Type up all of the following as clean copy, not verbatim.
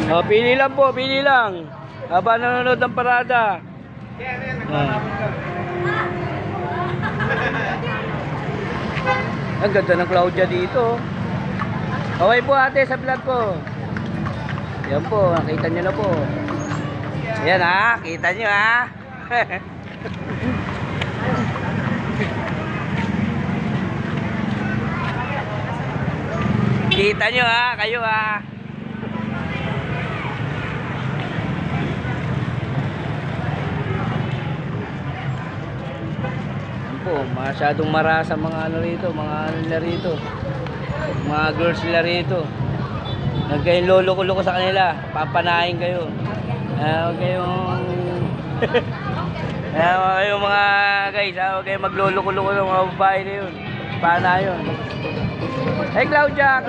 Oh, pili lang po, pili lang. Habang nanonood ng parada. Ang ganda ng Claudia dito. Okay po ate sa vlog ko. Yan po, nakita nyo na po. Yan ha, kita nyo ha. Kita nyo ha, kayo ha. Yan po, masyadong marasa mga ano rito, mga ano nila rito. Mga girls nila rito. Nagkayong lolo-lolo sa kanila, papanahin kayo. Huwag kayong huwag kayong mga guys, huwag kayong maglolo-lolo ng mga babae na yun. Paana yun. Hey Claudia,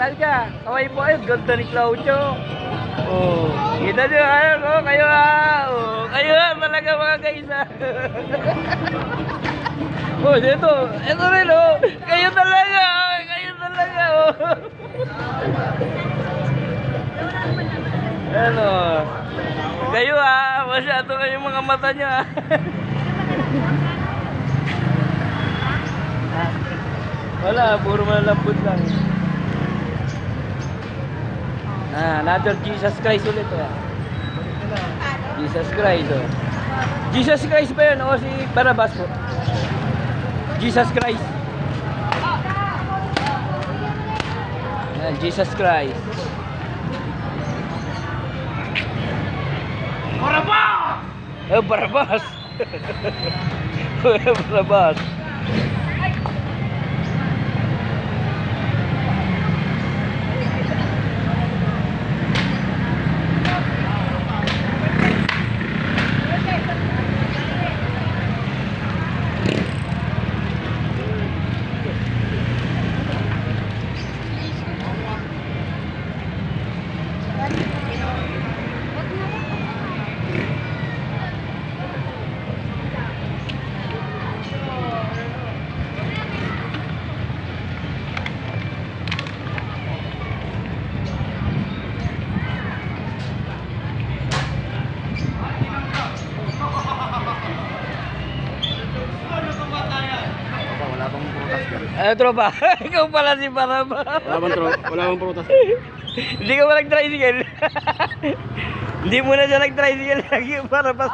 kaway po ayun, ganda ni Claudia. Oh, kita nyo, ayun, oh, kayo ha. Oh, kayo ha, talaga mga guys ha. Oh, dito, ito rin oh, kayo talaga, oh. Ano, kayo ha, masyado kayong mga mata nyo ha. Wala, puro malambot lang. Another Jesus Christ ulit oh. Jesus Christ oh. Jesus Christ ba yun o si Barabas po? Jesus Christ. Jesus Christ. Barabas! Barabas! Barabas. Tropa, ikaw pala si Barabas. Wala bang prutas? Hindi ka ba nag-tricycle? Hindi mo na siya nag-tricycle lagi yung Barabas.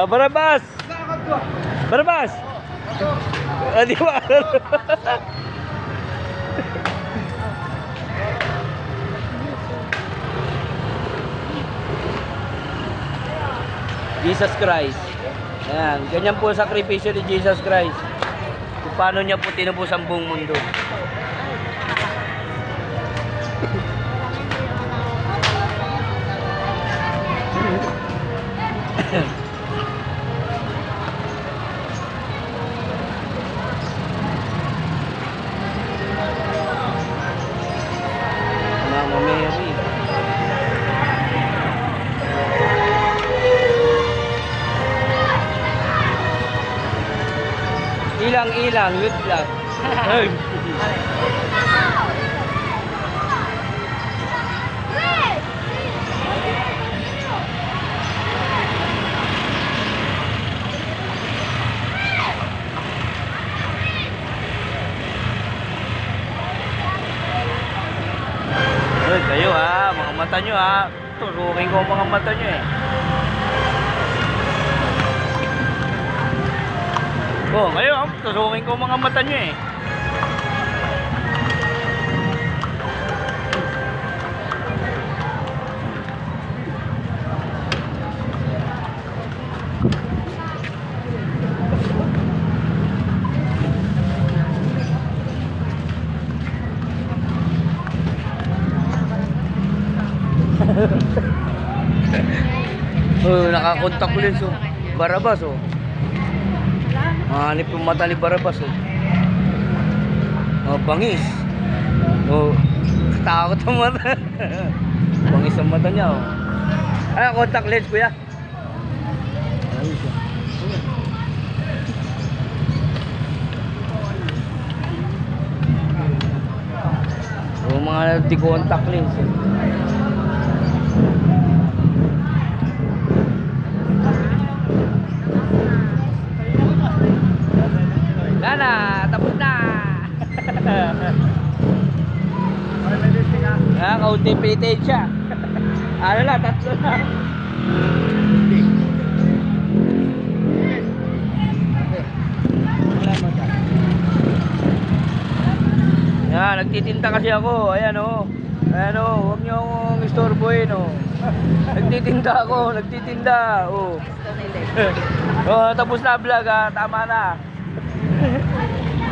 Barabas! Barabas! Di ba? Jesus Christ. Ayan, ganyan po ang sakripisyo ni Jesus Christ. Kung paano niya po tinubos ang buong mundo. Mama Mary. Ilang, youth vlog. Hey. Hey, kayo ha, mga mata nyo ha. Turukin ko ang mga mata nyo eh. Oh, ngayon, tusukin ko mga mata nyo eh. Oh, nakakontak lens oh. Barabas oh. Hanip yung mata ni Barabas oh. Oh, bangis. Oh, takot ang mata. Bangis ang mata niya oh. Ay, contact lens kuya. Ayos ah. O mga di contact lens. Wala na, tapos na. Kaunti pitage siya. Ano na, tatlo na. Yan, nagtitinda kasi ako. Ayan o. Ayan o, huwag niyo akong istorbohin o. Nagtitinda ako, nagtitinda. Oh. Oh, tapos na vlog ha, tama na.